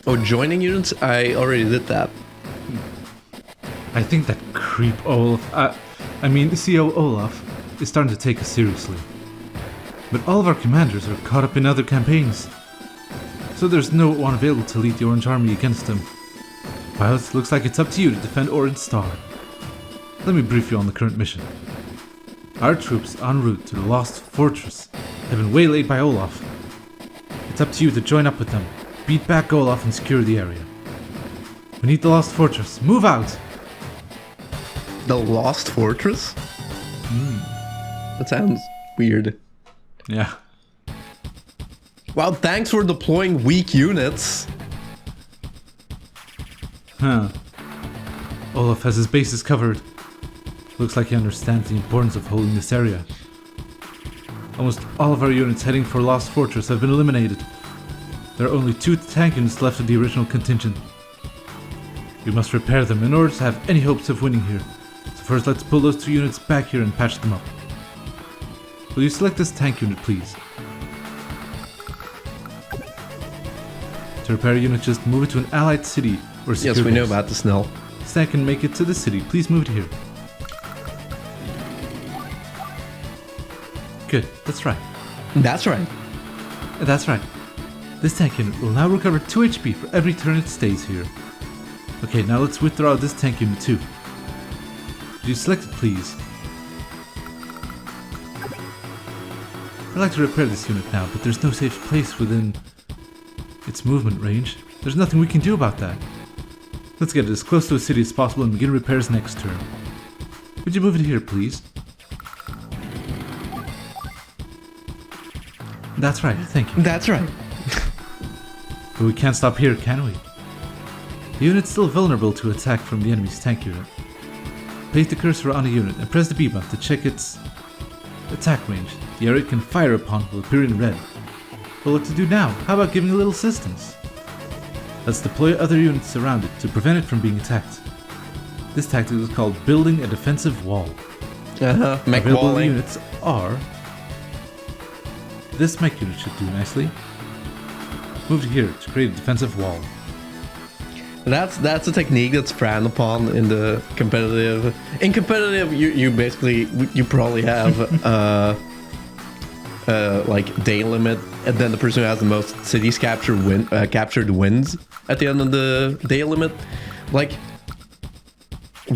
Oh, joining units? I already did that. I think that creep Olaf, CO Olaf, is starting to take us seriously. But all of our commanders are caught up in other campaigns, so there's no one available to lead the Orange Army against him. Pilots, looks like it's up to you to defend Orange Star. Let me brief you on the current mission. Our troops en route to the Lost Fortress have been waylaid by Olaf. It's up to you to join up with them, beat back Olaf and secure the area. We need the Lost Fortress. Move out! The Lost Fortress? That sounds weird. Yeah. Wow, thanks for deploying weak units. Huh. Olaf has his bases covered. Looks like he understands the importance of holding this area. Almost all of our units heading for Lost Fortress have been eliminated. There are only 2 tank units left of the original contingent. We must repair them in order to have any hopes of winning here. So first let's pull those 2 units back here and patch them up. Will you select this tank unit, please? To repair a unit, just move it to an allied city or secure Yes, we know base. about this now. This tank can make it to the city. Please move it here. Good, that's right. That's right. That's right. This tank unit will now recover 2 HP for every turn it stays here. Okay, now let's withdraw this tank unit too. Could you select it, please? I'd like to repair this unit now, but there's no safe place within its movement range. There's nothing we can do about that. Let's get it as close to a city as possible and begin repairs next turn. Would you move it here, please? That's right, thank you. That's right. But we can't stop here, can we? The unit's still vulnerable to attack from the enemy's tank unit. Place the cursor on a unit and press the B button to check its attack range. The area it can fire upon will appear in red. Well, what to do now? How about giving a little assistance? Let's deploy other units around it to prevent it from being attacked. This tactic is called building a defensive wall. Mech Available walling. units are... This mech unit should do nicely. Move to here to create a defensive wall. That's a technique that's frowned upon in the competitive. In competitive, you basically you probably have like day limit, and then the person who has the most cities captured wins at the end of the day limit. Like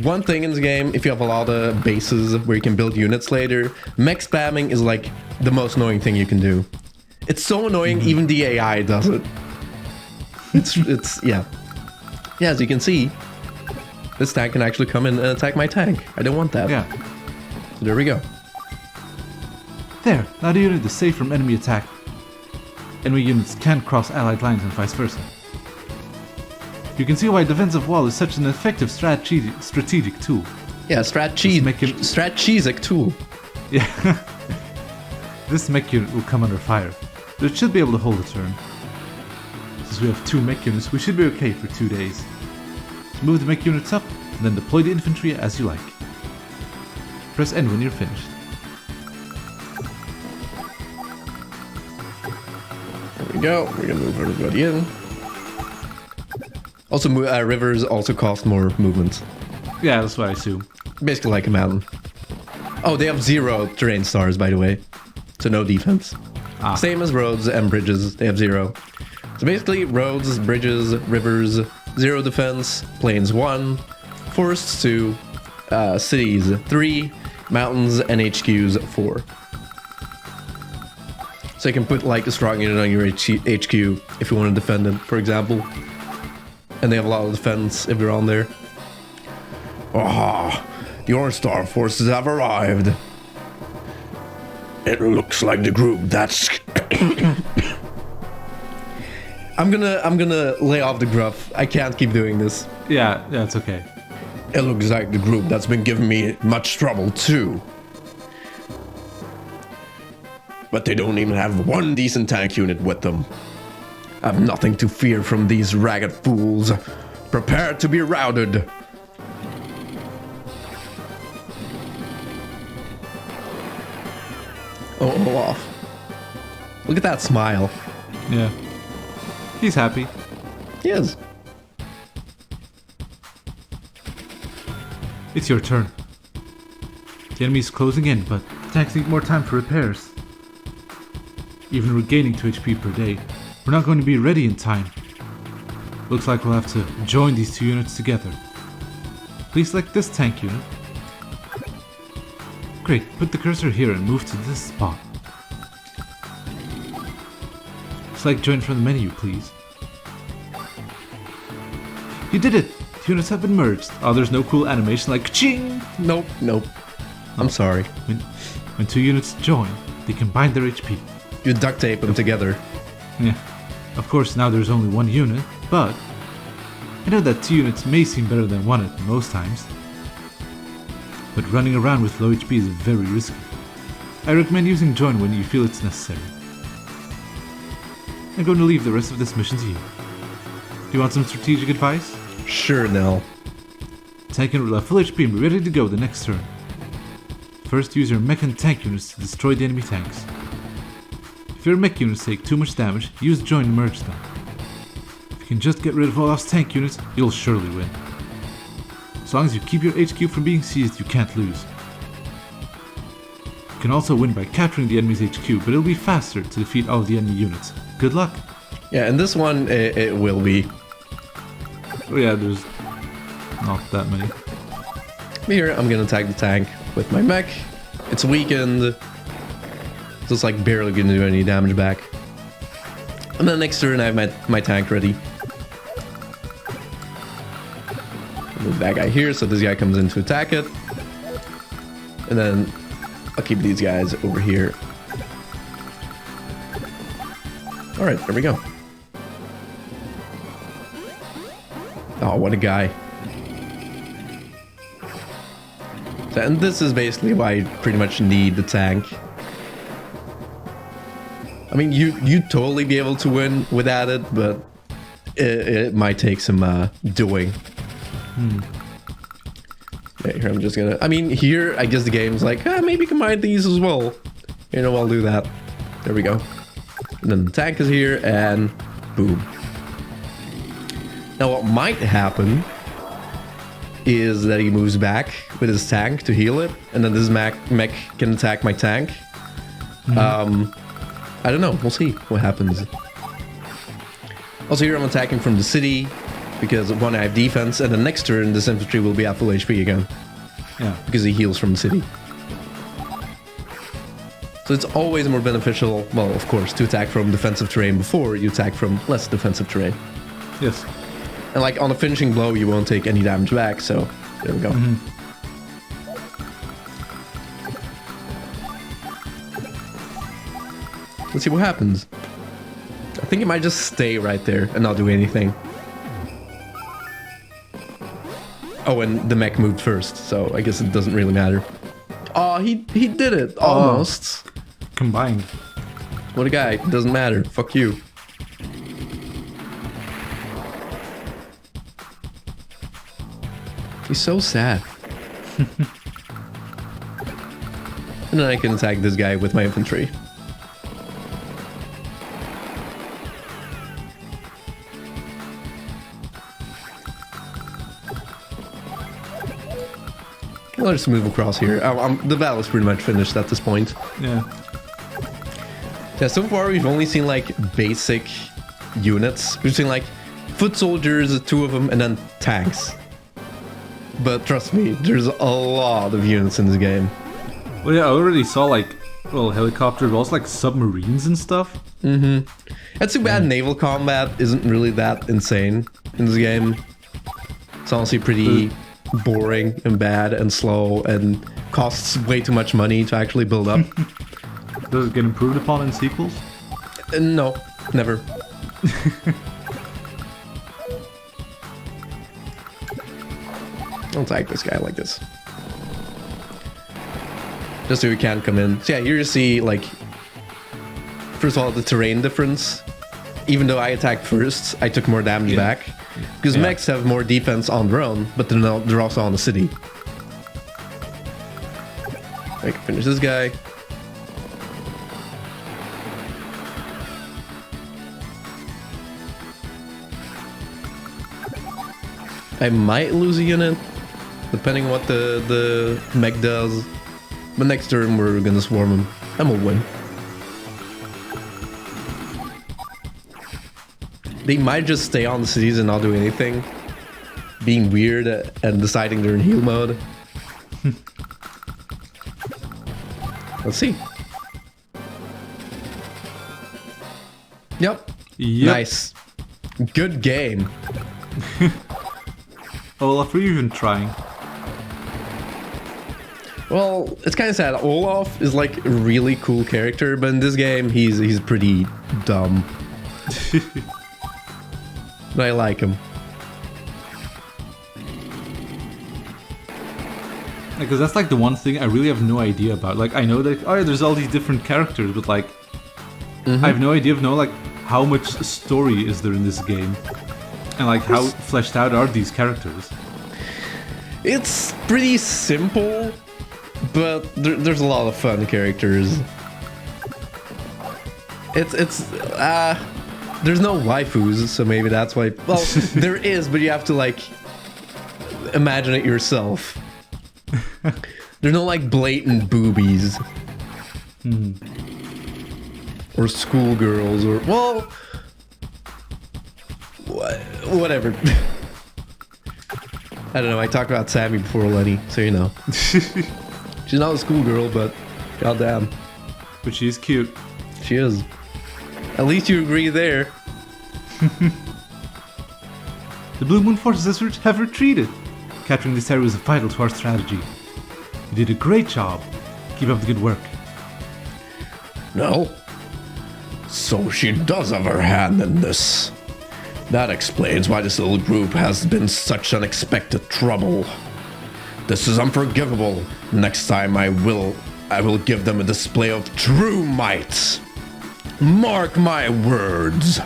one thing in this game, if you have a lot of bases where you can build units later, mech spamming is like the most annoying thing you can do. It's so annoying, even the AI does it. It's yeah. Yeah, as you can see, this tank can actually come in and attack my tank. I don't want that. Yeah. So there we go. There, now the unit is safe from enemy attack. Enemy units can't cross allied lines and vice versa. You can see why defensive wall is such an effective strategic tool. Yeah, strategic tool. Yeah. This mech unit will come under fire, but it should be able to hold a turn. Since we have 2 mech units, we should be okay for 2 days. So move the mech units up, and then deploy the infantry as you like. Press N when you're finished. There we go. We're gonna move everybody in. Also, rivers also cost more movement. Yeah, that's what I assume. Basically like a mountain. Oh, they have 0 terrain stars, by the way. So no defense. Same as roads and bridges, they have 0. So basically, roads, bridges, rivers, 0 defense, plains 1, forests 2, cities 3, mountains and HQs 4. So you can put like a strong unit on your HQ if you want to defend it, for example. And they have a lot of defense if you're on there. Ah, the Orange Star forces have arrived. It looks like the group that's... I'm gonna lay off the gruff. I can't keep doing this. Yeah, it's okay. It looks like the group that's been giving me much trouble too. But they don't even have 1 decent tank unit with them. I've nothing to fear from these ragged fools. Prepare to be routed. Oh, Olaf. Look at that smile. Yeah. He's happy. Yes. It's your turn. The enemy is closing in, but tanks need more time for repairs. Even regaining 2 HP per day, we're not going to be ready in time. Looks like we'll have to join these 2 units together. Please select this tank unit. Great, put the cursor here and move to this spot. Select join from the menu, please. You did it! The units have been merged. Oh, there's no cool animation like ka-ching! Nope, nope. I'm sorry. When 2 units join, they combine their HP. You duct tape them together. Yeah. Of course, now there's only 1 unit, but I know that 2 units may seem better than 1 at most times. But running around with low HP is very risky. I recommend using join when you feel it's necessary. I'm going to leave the rest of this mission to you. Do you want some strategic advice? Sure, Nell. Tank unit will have full HP and be ready to go the next turn. First, use your mech and tank units to destroy the enemy tanks. If your mech units take too much damage, use join to merge them. If you can just get rid of Olaf's tank units, you'll surely win. As long as you keep your HQ from being seized, you can't lose. You can also win by capturing the enemy's HQ, but it'll be faster to defeat all of the enemy units. Good luck! Yeah, and this one, it will be. Oh yeah, there's not that many. Here, I'm gonna tag the tank with my mech. It's weakened. So it's like barely gonna do any damage back. And then next turn I have my tank ready. Move that guy here so this guy comes in to attack it. And then I'll keep these guys over here. Alright, there we go. Oh, what a guy. So, and this is basically why you pretty much need the tank. I mean, you'd totally be able to win without it, but it might take some doing. Yeah, here I'm just gonna... I mean, here, I guess the game's like, maybe combine these as well. You know, I'll do that. There we go. And then the tank is here, and boom. Now, what might happen is that he moves back with his tank to heal it, and then this mech can attack my tank. I don't know. We'll see what happens. Also, here I'm attacking from the city because one, I have defense, and the next turn this infantry will be at full HP again. Yeah. Because he heals from the city. So it's always more beneficial, well, of course, to attack from defensive terrain before you attack from less defensive terrain. Yes. And like on a finishing blow, you won't take any damage back, so there we go. Let's see what happens. I think it might just stay right there and not do anything. Oh, and the mech moved first, so I guess it doesn't really matter. Oh, he did it! Almost. Combined. What a guy. Doesn't matter. Fuck you. He's so sad. And then I can attack this guy with my infantry. I'll just move across here. The battle is pretty much finished at this point. Yeah. Yeah, so far we've only seen like basic units. We've seen like foot soldiers, 2 of them, and then tanks. But trust me, there's a lot of units in this game. Well, yeah, I already saw like, well, helicopters, but also like submarines and stuff. That's too bad naval combat isn't really that insane in this game. It's honestly pretty boring and bad and slow and costs way too much money to actually build up. Does it get improved upon in sequels? No, never. I'll attack this guy like this. Just so he can't come in. So yeah, here you see, like, first of all, the terrain difference. Even though I attacked first, I took more damage back. Because mechs have more defense on their own, but they're also on the city. I can finish this guy. I might lose a unit, depending on what the mech does. But next turn we're gonna swarm him, and we'll win. They might just stay on the cities and not do anything, being weird and deciding they're in heal mode. Let's see. Yep. Nice. Good game. Olaf, are you even trying? Well, it's kind of sad. Olaf is like a really cool character, but in this game, he's pretty dumb. But I like him. Because that's like the one thing I really have no idea about. Like, I know that, oh yeah, there's all these different characters, but like, I have no idea of like how much story is there in this game, and like how fleshed out are these characters. It's pretty simple, but there's a lot of fun characters. There's no waifus, so maybe that's why. Well, there is, but you have to like imagine it yourself. There's no like blatant boobies. Or schoolgirls, or well, whatever. I don't know. I talked about Sammy before, Lenny, so you know. She's not a schoolgirl, but goddamn. But she's cute. She is. At least you agree there. The Blue Moon forces have retreated. Capturing this area was vital to our strategy. You did a great job. Keep up the good work. No. So she does have her hand in this. That explains why this little group has been such unexpected trouble. This is unforgivable. Next time I will give them a display of true might. Mark my words.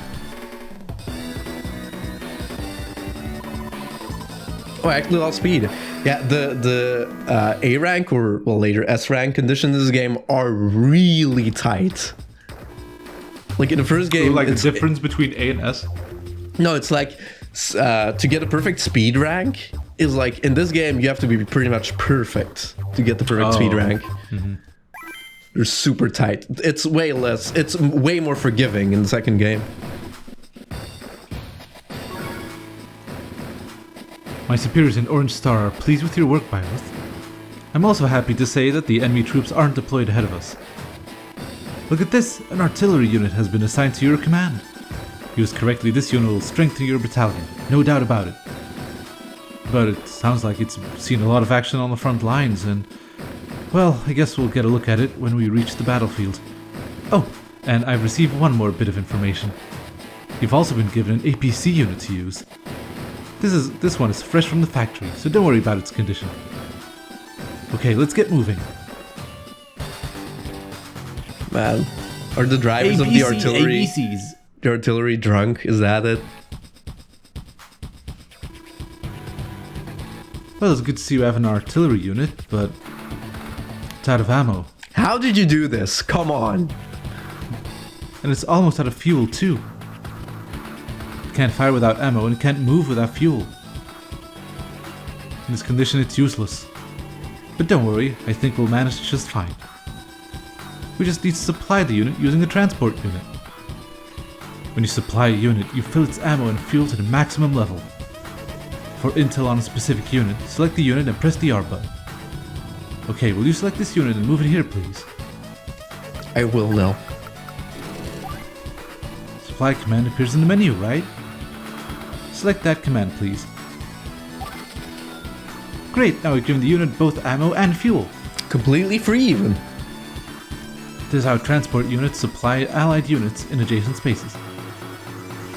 Oh, I actually lost speed. Yeah, the A rank or well later S rank conditions in this game are really tight. Like in the first game, like the difference between A and S. No, it's like to get a perfect speed rank is like in this game you have to be pretty much perfect to get the perfect speed rank. They're super tight. It's way less. It's way more forgiving in the second game. My superiors in Orange Star are pleased with your work, Byleth. I'm also happy to say that the enemy troops aren't deployed ahead of us. Look at this! An artillery unit has been assigned to your command. Used correctly, this unit will strengthen your battalion, no doubt about it. But it sounds like it's seen a lot of action on the front lines, and well, I guess we'll get a look at it when we reach the battlefield. Oh, and I've received one more bit of information. You've also been given an APC unit to use. This one is fresh from the factory, so don't worry about its condition. Okay, let's get moving. Man, are the drivers of the artillery ABCs. The artillery drunk? Is that it? Well, it's good to see you have an artillery unit, but it's out of ammo. How did you do this? Come on. And it's almost out of fuel too. It can't fire without ammo and it can't move without fuel. In this condition it's useless. But don't worry, I think we'll manage just fine. We just need to supply the unit using a transport unit. When you supply a unit, you fill its ammo and fuel to the maximum level. For intel on a specific unit, select the unit and press the R button. Okay, will you select this unit and move it here, please? I will now. Supply command appears in the menu, right? Select that command, please. Great, now we've given the unit both ammo and fuel. Completely free even. This is how transport units supply allied units in adjacent spaces.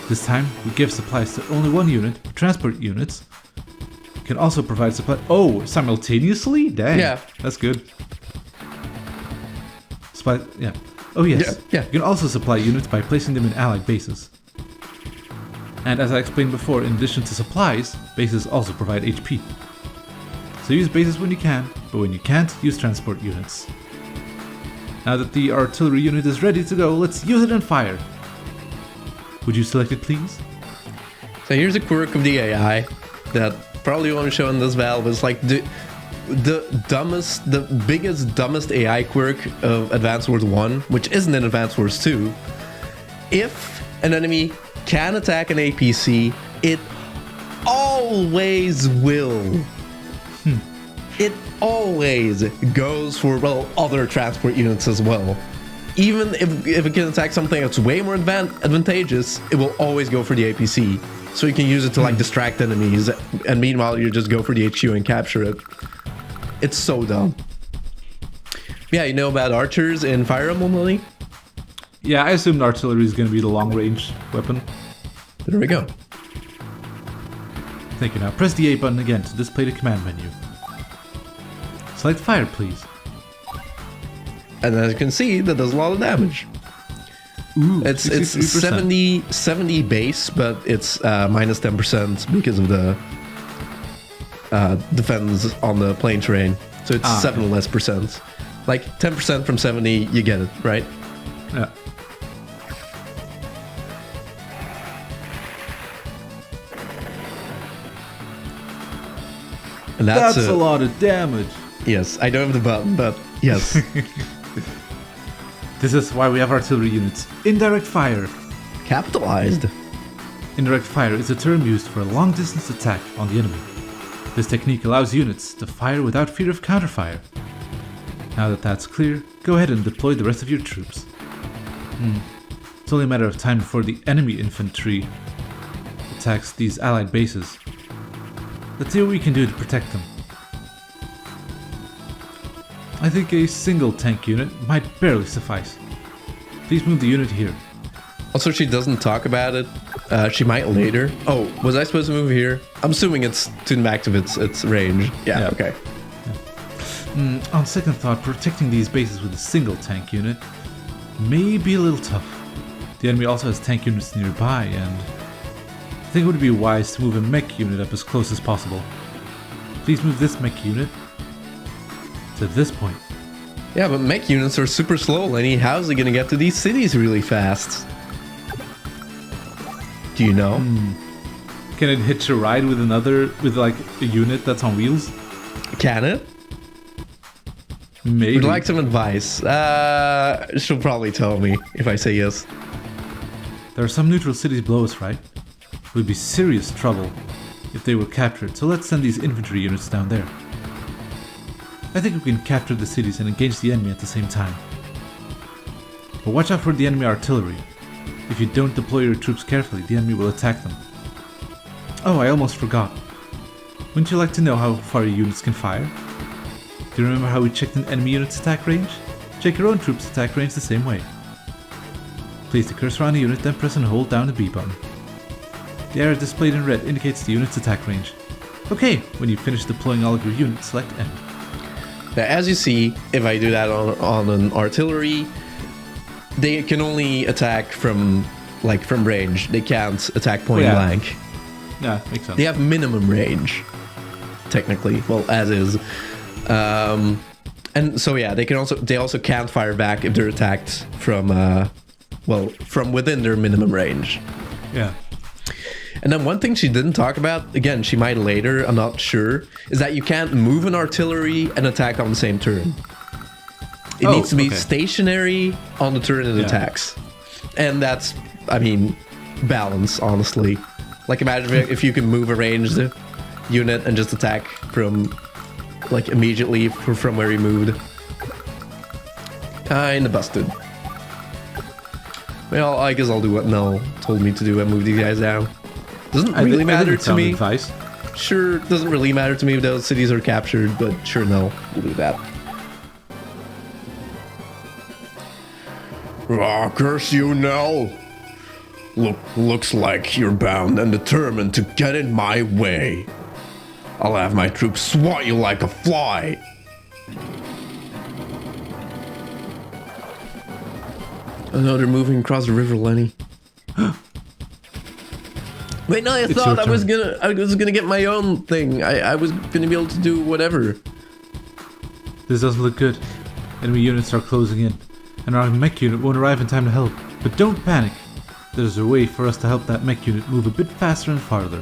This time, we give supplies to only one unit, but transport units can also provide supply. Oh, simultaneously? Dang. Yeah. That's good. Supply, yeah. Oh yes. Yeah. You can also supply units by placing them in allied bases. And as I explained before, in addition to supplies, bases also provide HP. So use bases when you can, but when you can't, use transport units. Now that the artillery unit is ready to go, let's use it and fire. Would you select it, please? So here's a quirk of the AI that probably want to show in this valve is like the biggest, dumbest AI quirk of Advance Wars 1, which isn't in Advance Wars 2. If an enemy can attack an APC, it always will. It always goes for, well, other transport units as well. Even if it can attack something that's way more advantageous, it will always go for the APC. So you can use it to like distract enemies, and meanwhile you just go for the HQ and capture it. It's so dumb. Yeah, you know about archers in Fire Emblem, Lily? Yeah, I assumed artillery is going to be the long-range weapon. There we go. Thank you. Now press the A button again to display the command menu. Select fire, please. And as you can see, that does a lot of damage. Ooh, It's 63%. 70 base, but it's minus 10% because of the defense on the plane terrain. So it's 7 less percent. Like 10% from 70, you get it, right? Yeah. And That's a lot of damage. Yes, I don't have the button, but yes. This is why we have artillery units. Indirect fire. Capitalized. Indirect fire is a term used for a long-distance attack on the enemy. This technique allows units to fire without fear of counterfire. Now that that's clear, go ahead and deploy the rest of your troops. It's only a matter of time before the enemy infantry attacks these allied bases. Let's see what we can do to protect them. I think a single tank unit might barely suffice. Please move the unit here. Also, she doesn't talk about it. She might later. Oh, was I supposed to move here? I'm assuming it's to the max of its range. Yeah. Okay. On second thought, protecting these bases with a single tank unit may be a little tough. The enemy also has tank units nearby, and I think it would be wise to move a mech unit up as close as possible. Please move this mech unit to this point. Yeah, but mech units are super slow, Lenny. How's it gonna get to these cities really fast? Do you know? Can it hitch a ride with like a unit that's on wheels? Can it? Maybe. Would like some advice. She'll probably tell me if I say yes. There are some neutral cities below us, right? It would be serious trouble if they were captured, so let's send these infantry units down there. I think we can capture the cities and engage the enemy at the same time. But watch out for the enemy artillery. If you don't deploy your troops carefully, the enemy will attack them. Oh, I almost forgot. Wouldn't you like to know how far your units can fire? Do you remember how we checked an enemy unit's attack range? Check your own troops' attack range the same way. Place the cursor on the unit, then press and hold down the B button. The arrow displayed in red indicates the unit's attack range. Okay, when you finish deploying all of your units, select End. Now, as you see, if I do that on an artillery, they can only attack from range. They can't attack point blank. Yeah, makes sense. They have minimum range, technically. Well, as is. And so yeah, they also can't fire back if they're attacked from within their minimum range. Yeah. And then one thing she didn't talk about, again, she might later, I'm not sure, is that you can't move an artillery and attack on the same turn. It needs to be stationary on the turn it attacks. And that's, I mean, balance, honestly. Like, imagine if you can move a ranged unit and just attack from, like, immediately from where he moved. Kinda busted. Well, I guess I'll do what Nell told me to do and move these guys down. Doesn't really matter to me. Advice. Sure, doesn't really matter to me if those cities are captured, but sure, no, we'll do that. Curse you, Nell. Looks like you're bound and determined to get in my way. I'll have my troops swat you like a fly. Oh no, they're moving across the river, Lenny. Wait, no, I thought I was gonna get my own thing. I was gonna be able to do whatever. This doesn't look good. Enemy units are closing in, and our mech unit won't arrive in time to help. But don't panic. There's a way for us to help that mech unit move a bit faster and farther.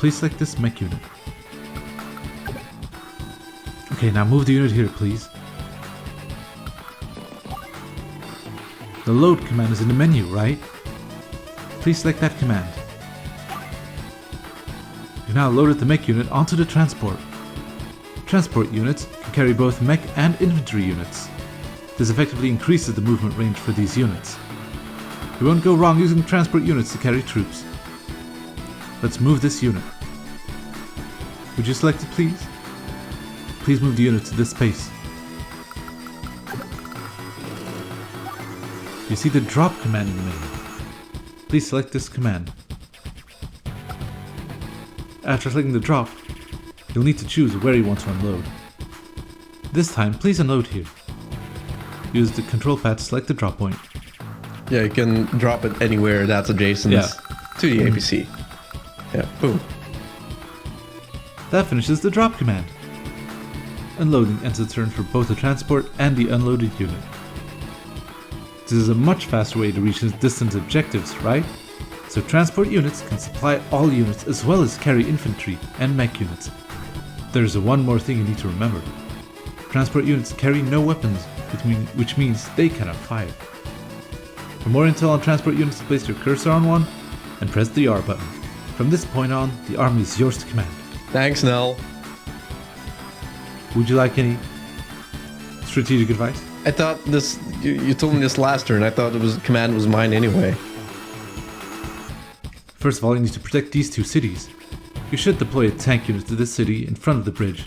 please select this mech unit. Okay, now move the unit here, please. The load command is in the menu, right? Please select that command. You've now loaded the mech unit onto the transport. Transport units can carry both mech and infantry units. This effectively increases the movement range for these units. You won't go wrong using transport units to carry troops. Let's move this unit. Would you select it, please? Please move the unit to this space. You see the drop command in the menu. Please select this command. After selecting the drop, you'll need to choose where you want to unload. This time, please unload here. Use the control pad to select the drop point. Yeah, you can drop it anywhere that's adjacent to the APC. Yeah, boom. That finishes the drop command. Unloading ends the turn for both the transport and the unloaded unit. This is a much faster way to reach distant objectives, right? So transport units can supply all units as well as carry infantry and mech units. There's one more thing you need to remember. Transport units carry no weapons, which means they cannot fire. For more intel on transport units, place your cursor on one and press the R button. From this point on, the army is yours to command. Thanks, Nell. Would you like any strategic advice? I thought this, you told me this last turn. I thought command was mine anyway. First of all, you need to protect these two cities. You should deploy a tank unit to this city in front of the bridge.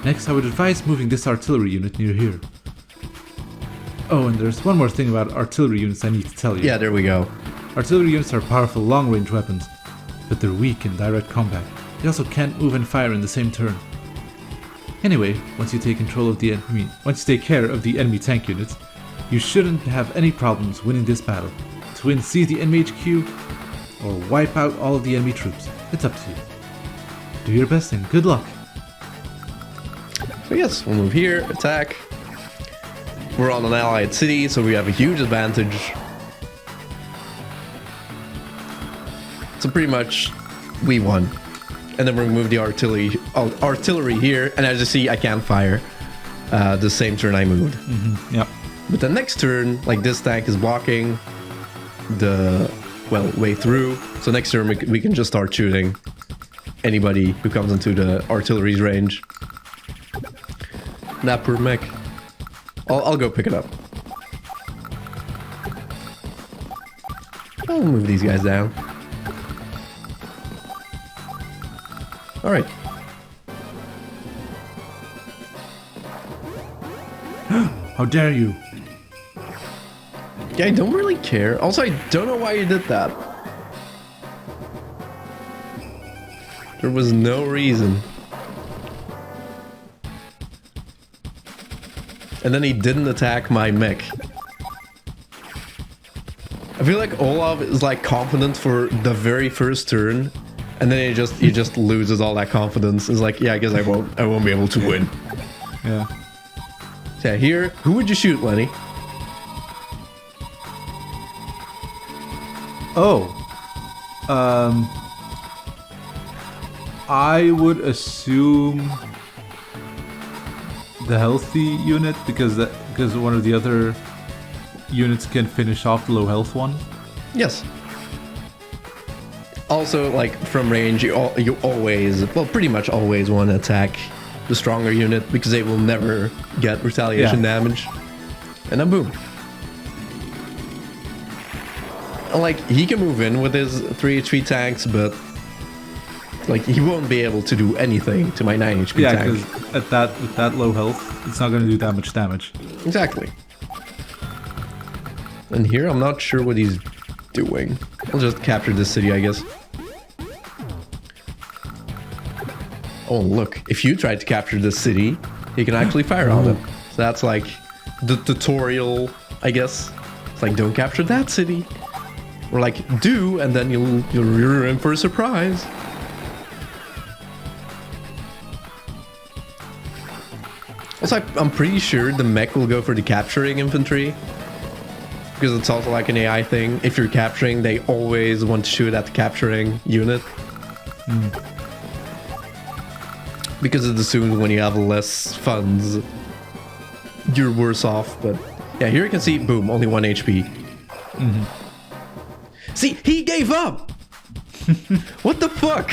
Next, I would advise moving this artillery unit near here. Oh, and there's one more thing about artillery units I need to tell you. Yeah, there we go. Artillery units are powerful long-range weapons, but they're weak in direct combat. They also can't move and fire in the same turn. Anyway, once you take care of the enemy tank units, you shouldn't have any problems winning this battle. To win, seize the enemy HQ, or wipe out all of the enemy troops. It's up to you. Do your best and good luck. So yes, we'll move here, attack. We're on an allied city, so we have a huge advantage. So pretty much, we won. And then we'll move the artillery here, and as you see, I can't fire the same turn I moved. Yep. But the next turn, like this tank is blocking the way through. So next turn we can just start shooting anybody who comes into the artillery's range. That poor mech. I'll go pick it up. I'll move these guys down. Alright. How dare you? Yeah, I don't really care. Also, I don't know why you did that. There was no reason. And then he didn't attack my mech. I feel like Olaf is like confident for the very first turn, and then he just loses all that confidence. It's like, yeah, I guess I won't be able to win. Yeah. Yeah, here, who would you shoot, Lenny? Oh. I would assume the healthy unit because one of the other units can finish off the low health one. Yes. Also, like from range, you always, well, pretty much always want to attack the stronger unit because they will never get retaliation damage. And then boom. Like, he can move in with his 3 HP tanks, but like he won't be able to do anything to my 9 HP tank. Yeah, because with that low health, it's not going to do that much damage. Exactly. And here, I'm not sure what he's doing. I'll just capture this city, I guess. Oh, look. If you try to capture this city, you can actually fire on it. So that's like the tutorial, I guess. It's like, don't capture that city. Or like, do, and then you're in for a surprise. Also, I'm pretty sure the mech will go for the capturing infantry. Because it's also like an AI thing. If you're capturing, they always want to shoot at the capturing unit. Because it assumes when you have less funds, you're worse off. But yeah, here you can see, boom, only 1 HP. See, he gave up! What the fuck?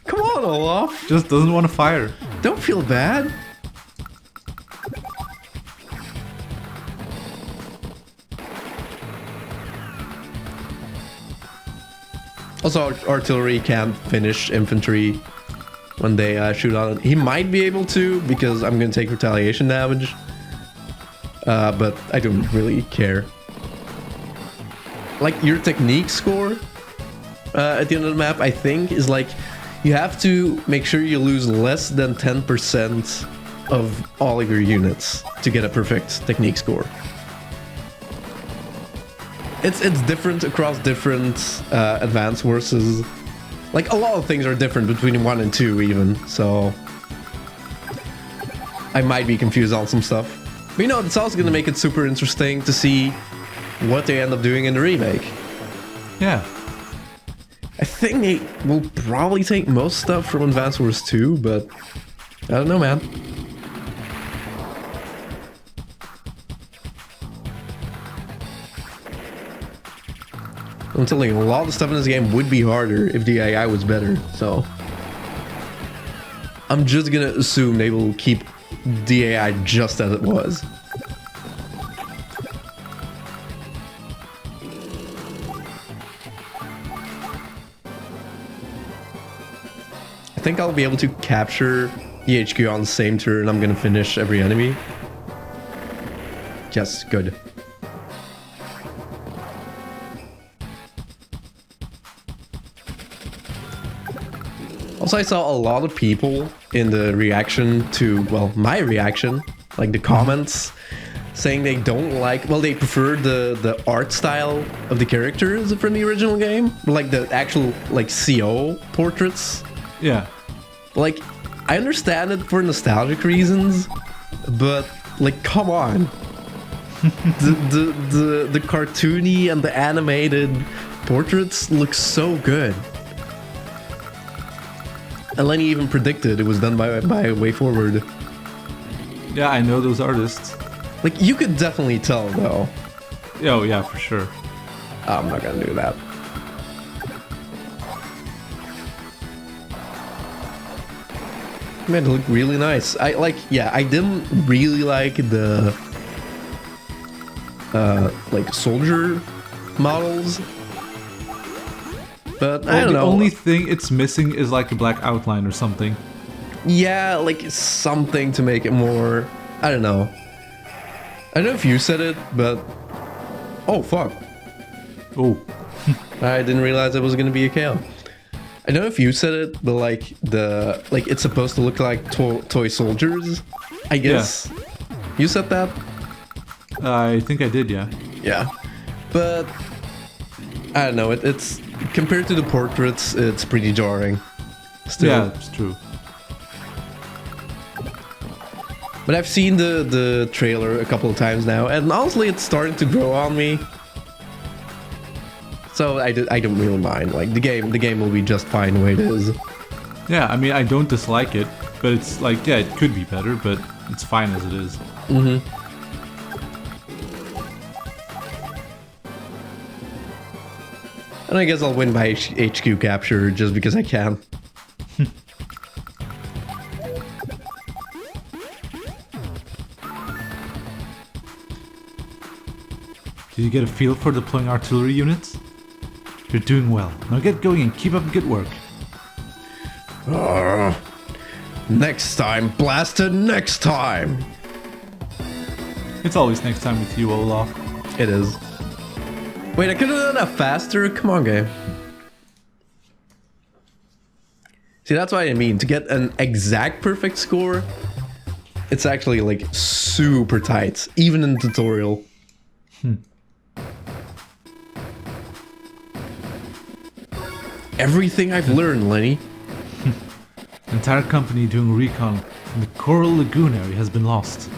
Come on, Olaf. Just doesn't want to fire. Don't feel bad. Also, artillery can't finish infantry when they shoot on it. He might be able to, because I'm going to take retaliation damage. But I don't really care. Like, your technique score at the end of the map, I think, is like, you have to make sure you lose less than 10% of all of your units to get a perfect technique score. It's different across different advanced forces. Like, a lot of things are different between 1 and 2 even, so I might be confused on some stuff. But you know, it's also going to make it super interesting to see what they end up doing in the remake. Yeah. I think they will probably take most stuff from Advance Wars 2, but I don't know, man. I'm telling you, a lot of stuff in this game would be harder if the AI was better, so I'm just gonna assume they will keep the AI just as it was. I think I'll be able to capture the HQ on the same turn. I'm gonna finish every enemy. Yes, good. Also, I saw a lot of people in the reaction to, well, my reaction, like the comments, saying they don't like, well, they prefer the art style of the characters from the original game, like the actual, like, CO portraits. Yeah. Like, I understand it for nostalgic reasons, but, like, come on. the cartoony and the animated portraits look so good. And Lenny even predicted it was done by Way Forward. Yeah, I know those artists. Like, you could definitely tell, though. Oh, yeah, for sure. I'm not gonna do that. Man, they look really nice. I didn't really like the like soldier models. But I don't know. The only thing it's missing is like a black outline or something. Yeah, like something to make it more... I don't know. I don't know if you said it, but... Oh, fuck. Oh. I didn't realize it was going to be a KO. I don't know if you said it, but like it's supposed to look like toy soldiers, I guess. Yeah. You said that? I think I did, yeah. Yeah. But... I don't know, it's... Compared to the portraits, it's pretty jarring. Still. Yeah, it's true. But I've seen the trailer a couple of times now, and honestly, it's starting to grow on me. So I don't really mind. Like the game will be just fine the way it is. Yeah, I mean, I don't dislike it, but it's like, yeah, it could be better, but it's fine as it is. Mm-hmm. And I guess I'll win by HQ capture just because I can. Did you get a feel for deploying artillery units? You're doing well. Now get going and keep up good work. Next time, blasted next time! It's always next time with you, Olaf. It is. Wait, I could have done that faster? Come on, game. See, that's what I mean. To get an exact perfect score, it's actually, like, super tight. Even in the tutorial. Everything I've learned, Lenny. Entire company doing recon in the Coral Lagoon area has been lost.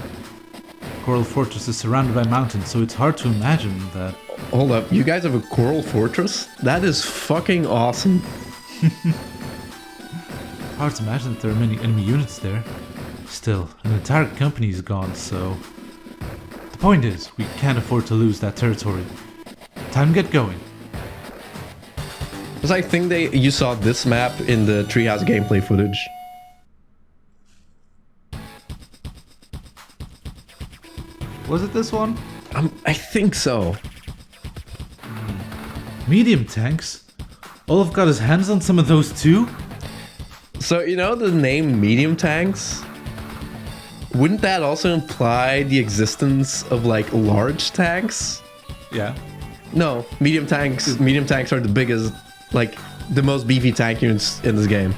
Coral Fortress is surrounded by mountains, so it's hard to imagine that... Hold up, you guys have a Coral Fortress? That is fucking awesome. Hard to imagine that there are many enemy units there. Still, an entire company is gone, so... The point is, we can't afford to lose that territory. Time to get going. Because I think you saw this map in the Treehouse gameplay footage. Was it this one? I think so. Medium tanks? Olaf got his hands on some of those too? So, you know the name medium tanks? Wouldn't that also imply the existence of like large tanks? Yeah. No, medium tanks are the biggest, like the most beefy tank units in this game.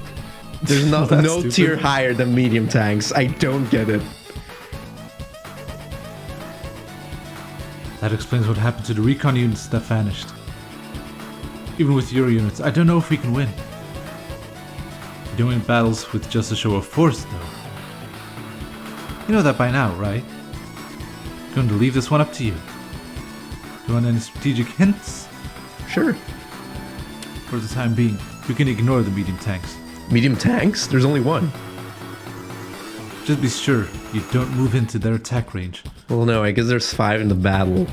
There's no Stupid. tier higher than medium tanks. I don't get it. That explains what happened to the recon units that vanished. Even with your units, I don't know if we can win. We don't win battles with just a show of force, though. You know that by now, right? I'm going to leave this one up to you. You want any strategic hints? Sure. For the time being, you can ignore the medium tanks. Medium tanks? There's only one. Just be sure you don't move into their attack range. Well, no, I guess there's 5 in the battle.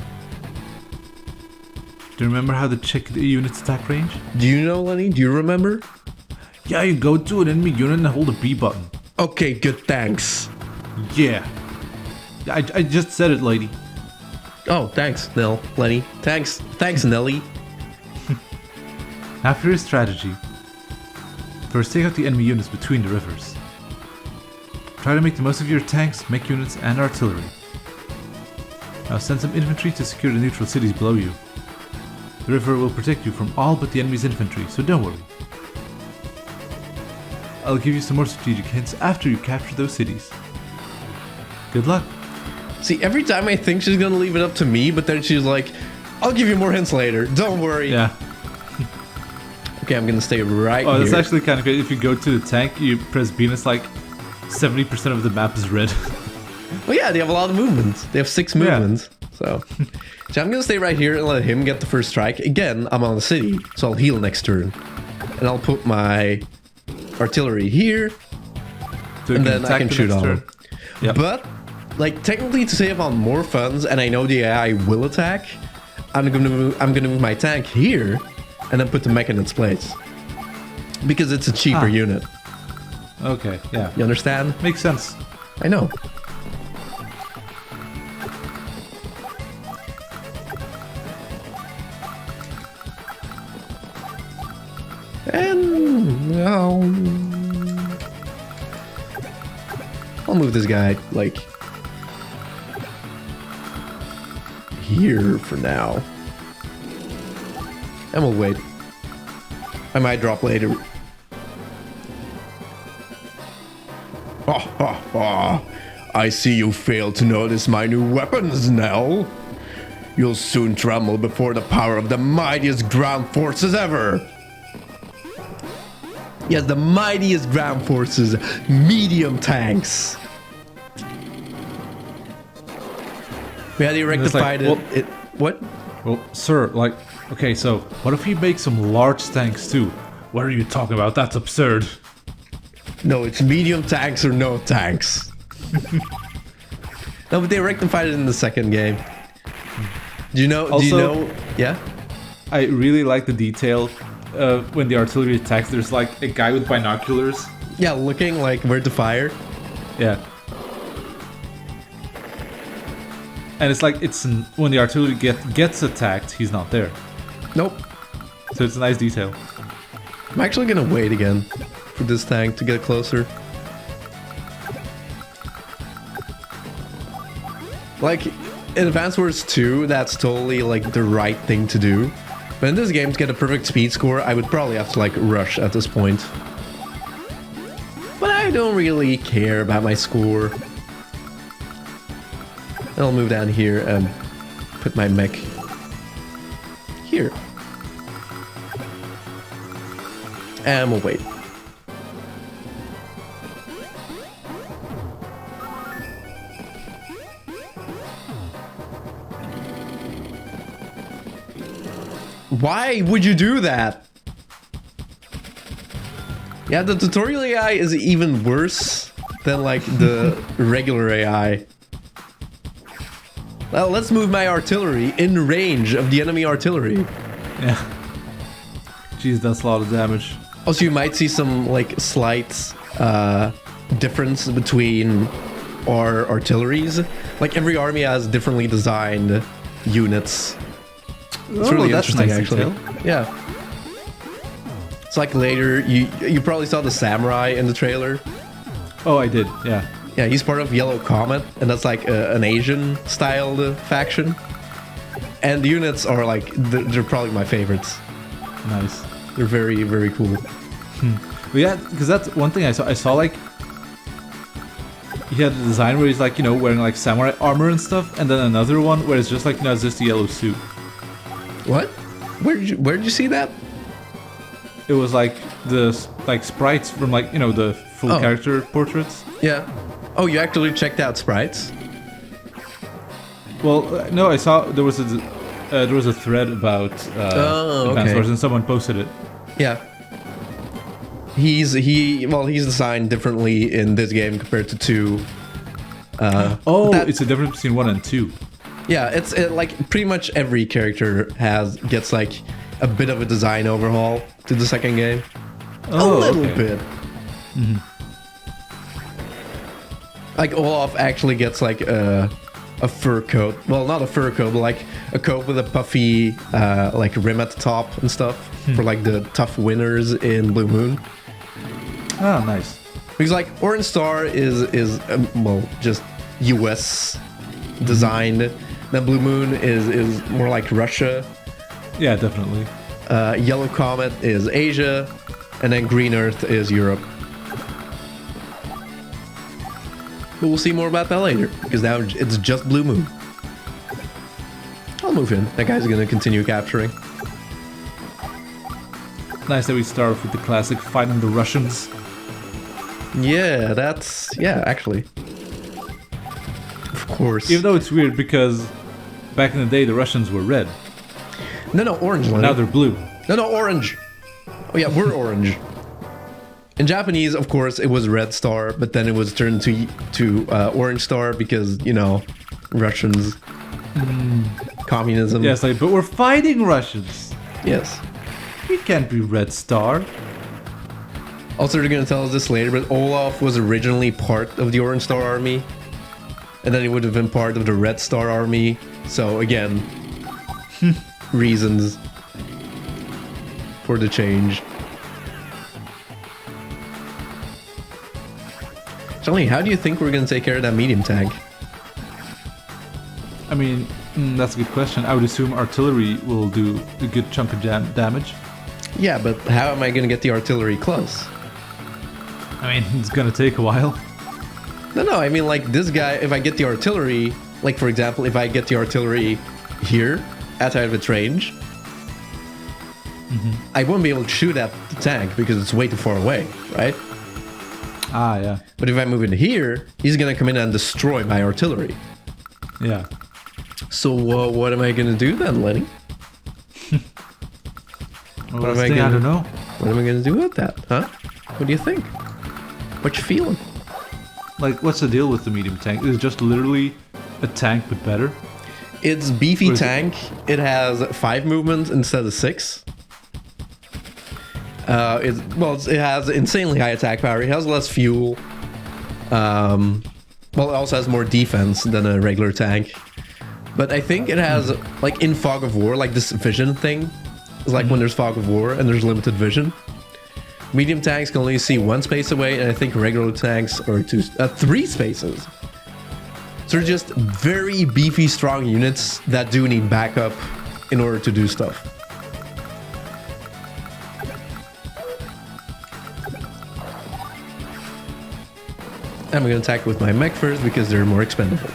Do you remember how to check the unit's attack range? Do you know, Lenny? Do you remember? Yeah, you go to an enemy unit and hold the B button. Okay, good, thanks. Yeah. I just said it, lady. Oh, thanks, Lenny. Thanks, Nelly. After your strategy, first take out the enemy units between the rivers. Try to make the most of your tanks, mech units, and artillery. Now send some infantry to secure the neutral cities below you. The river will protect you from all but the enemy's infantry, so don't worry. I'll give you some more strategic hints after you capture those cities. Good luck. See, every time I think she's gonna leave it up to me, but then she's like, I'll give you more hints later. Don't worry. Yeah. Okay, I'm gonna stay right here. Oh, that's actually kind of good. If you go to the tank, you press B and it's like 70% of the map is red. Well, yeah, they have a lot of movements. They have 6 movements. So I'm gonna stay right here and let him get the first strike. Again, I'm on the city, so I'll heal next turn. And I'll put my artillery here, So and then I can shoot on him. Yep. But, like, technically to save on more funds, and I know the AI will attack, I'm gonna move my tank here, and then put the mech in its place. Because it's a cheaper unit. Okay, yeah. You understand? Makes sense. I know. And no, I'll move this guy like here for now, and we'll wait. I might drop later. I see you failed to notice my new weapons, Nell. You'll soon tremble before the power of the mightiest ground forces ever. Yes, the mightiest ground forces, medium tanks. We had rectified it. What? Well, sir, like, okay, so what if we make some large tanks too? What are you talking about? That's absurd. No, it's medium tanks or no tanks. No, but they rectified it in the second game. Do you know? Also, Yeah. I really like the detail. When the artillery attacks, there's like a guy with binoculars. Yeah, looking like where to fire. Yeah. And it's like when the artillery gets attacked, he's not there. Nope. So it's a nice detail. I'm actually gonna wait again for this tank to get closer. Like, in Advance Wars 2, that's totally like the right thing to do. But in this game, to get a perfect speed score, I would probably have to like rush at this point. But I don't really care about my score. I'll move down here and put my mech here. And we'll wait. Why would you do that? Yeah, the tutorial AI is even worse than like the regular AI. Well, let's move my artillery in range of the enemy artillery. Yeah. Jeez, that's a lot of damage. Also, you might see some like slight difference between our artilleries. Like every army has differently designed units. It's really interesting, nice actually. detail. Yeah. It's like later, you probably saw the samurai in the trailer. Oh, I did, yeah. Yeah, he's part of Yellow Comet, and that's like an Asian-styled faction. And the units are like, they're probably my favorites. Nice. They're very, very cool. But yeah, because that's one thing I saw. I saw like he had a design where he's like, you know, wearing like samurai armor and stuff, and then another one where it's just like, you know, it's just a yellow suit. What? Where did you see that? It was like the sprites from like, you know, the full character portraits. Yeah. Oh, you actually checked out sprites? Well, no, I saw there was a thread about Advanced Wars, and someone posted it. Yeah. He's designed differently in this game compared to 2. It's a difference between 1 and 2. Yeah, it's like pretty much every character gets like a bit of a design overhaul to the second game. Oh, a little okay. bit. Mm-hmm. Like Olaf actually gets like a fur coat. Well, not a fur coat, but like a coat with a puffy like rim at the top and stuff for like the tough winners in Blue Moon. Oh, nice. Because like Orange Star is well just US designed. Then Blue Moon is more like Russia. Yeah, definitely. Yellow Comet is Asia, and then Green Earth is Europe. But we'll see more about that later, because now it's just Blue Moon. I'll move in. That guy's gonna continue capturing. Nice that we start off with the classic fighting the Russians. Yeah, actually. Of course. Even though it's weird because back in the day the Russians were red. No, orange. Now they're blue. No, orange. Oh yeah, we're orange. In Japanese, of course, it was Red Star, but then it was turned to Orange Star because, you know, Russians, communism. Yes, but we're fighting Russians. Yes. We can't be Red Star. Also, they're gonna tell us this later, but Olaf was originally part of the Orange Star Army, and then he would have been part of the Red Star Army. So again, reasons for the change. Johnny, how do you think we're gonna take care of that medium tank? I mean, that's a good question. I would assume artillery will do a good chunk of damage. Yeah, but how am I gonna get the artillery close? I mean, it's gonna take a while. No, I mean like this guy, if I get the artillery, like for example, if I get the artillery here, outside of its range, I won't be able to shoot at the tank because it's way too far away, right? Ah, yeah. But if I move in here, he's gonna come in and destroy my artillery. Yeah. So what am I gonna do then, Lenny? Well, I don't know. What am I gonna do with that, huh? What do you think? What you feeling? Like, what's the deal with the medium tank? Is it just literally a tank but better? It's beefy tank. It has 5 movements instead of 6. It has insanely high attack power. It has less fuel. Well, it also has more defense than a regular tank. But I think it has, like in Fog of War, like this vision thing. It's like when there's Fog of War and there's limited vision. Medium tanks can only see 1 space away, and I think regular tanks are 3 spaces. So they're just very beefy, strong units that do need backup in order to do stuff. I'm gonna attack with my mech first because they're more expendable.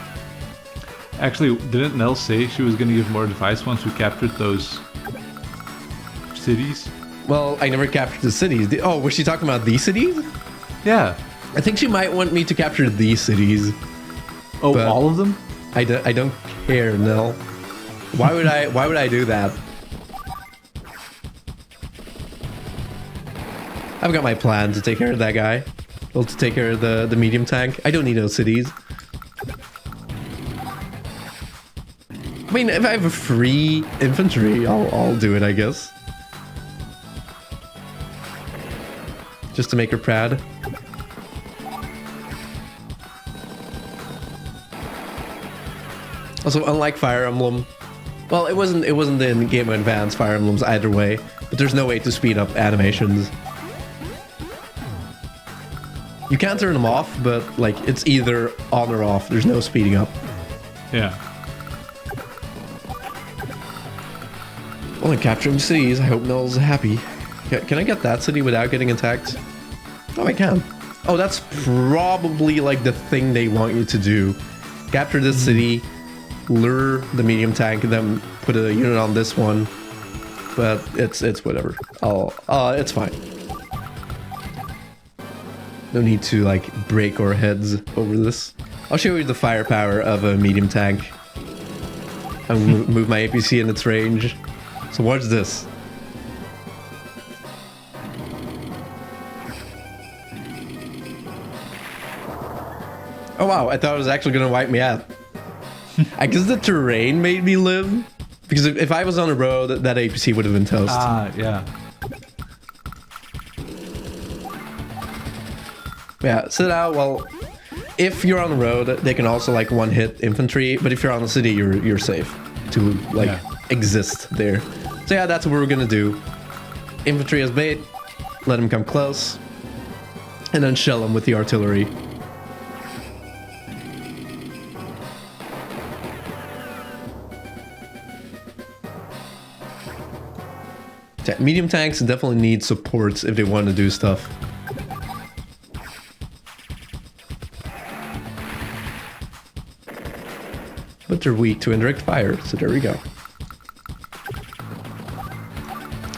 Actually, didn't Nell say she was gonna give more advice once we captured those cities? Well, I never captured the cities. Oh, was she talking about these cities? Yeah. I think she might want me to capture these cities. Oh, all of them? I don't care, Nell. Why would I do that? I've got my plan to take care of that guy. Well, to take care of the medium tank. I don't need those cities. I mean, if I have a free infantry, I'll do it, I guess. Just to make her proud. Also, unlike Fire Emblem, well, it wasn't in Game Boy Advance Fire Emblems either way, but there's no way to speed up animations. You can turn them off, but like it's either on or off. There's no speeding up. Yeah. Only capturing cities. I hope Null's happy. Can I get that city without getting attacked? Oh, I can. Oh, that's probably like the thing they want you to do. Capture this city, lure the medium tank, and then put a unit on this one. But it's whatever. It's fine. No need to like break our heads over this. I'll show you the firepower of a medium tank. I'll move my APC in its range. So watch this. Oh wow, I thought it was actually gonna wipe me out. I guess the terrain made me live. Because if I was on a road, that APC would have been toast. Ah, yeah. Yeah, sit out. Well, if you're on the road, they can also like one hit infantry. But if you're on the city, you're safe to like exist there. So yeah, that's what we're gonna do. Infantry as bait, let them come close, and then shell them with the artillery. Medium tanks definitely need supports if they want to do stuff. But they're weak to indirect fire, so there we go.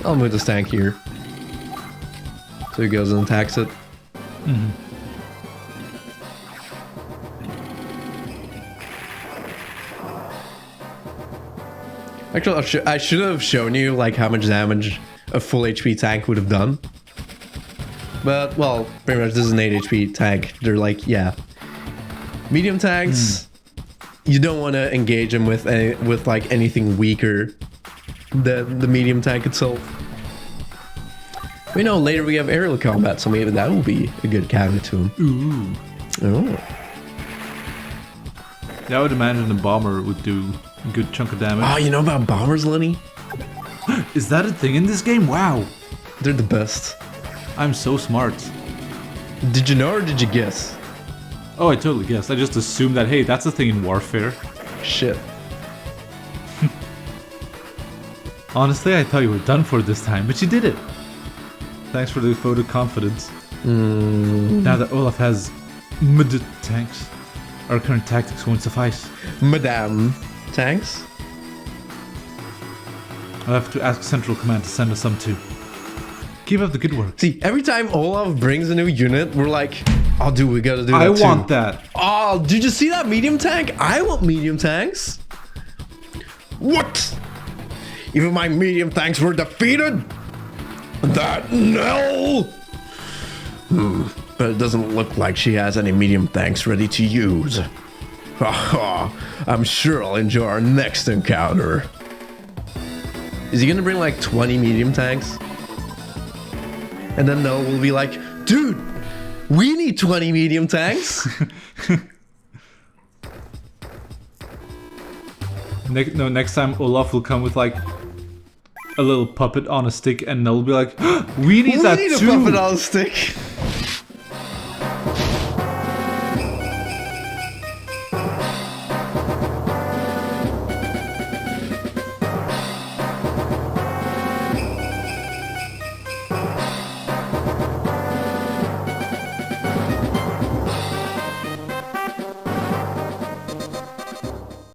I'll move this tank here. So he goes and attacks it. Mm-hmm. Actually, I should have shown you like how much damage a full HP tank would have done. But, well, pretty much this is an 8 HP tank. They're like, yeah. Medium tanks, you don't want to engage them with like anything weaker than the medium tank itself. We know later we have aerial combat, so maybe that will be a good counter to him. Ooh. Oh. Yeah, I would imagine the bomber would do a good chunk of damage. Oh, you know about bombers, Lenny? Is that a thing in this game? Wow. They're the best. I'm so smart. Did you know or did you guess? Oh, I totally guessed. I just assumed that, hey, that's a thing in warfare. Shit. Honestly, I thought you were done for this time, but you did it. Thanks for the vote of confidence. Now that Olaf has mud tanks, our current tactics won't suffice. Madame tanks? I'll have to ask Central Command to send us some too. Keep up the good work. See, every time Olaf brings a new unit, we're like, oh dude, we gotta do that I too. want that. Oh, did you see that medium tank? I want medium tanks. What? Even my medium tanks were defeated? That Nell? But it doesn't look like she has any medium tanks ready to use. I'm sure I'll enjoy our next encounter. Is he gonna bring like 20 medium tanks? And then Nell will be like, dude, we need 20 medium tanks. Next time Olaf will come with like a little puppet on a stick, and Nell will be like, we need that We need too. a puppet on a stick.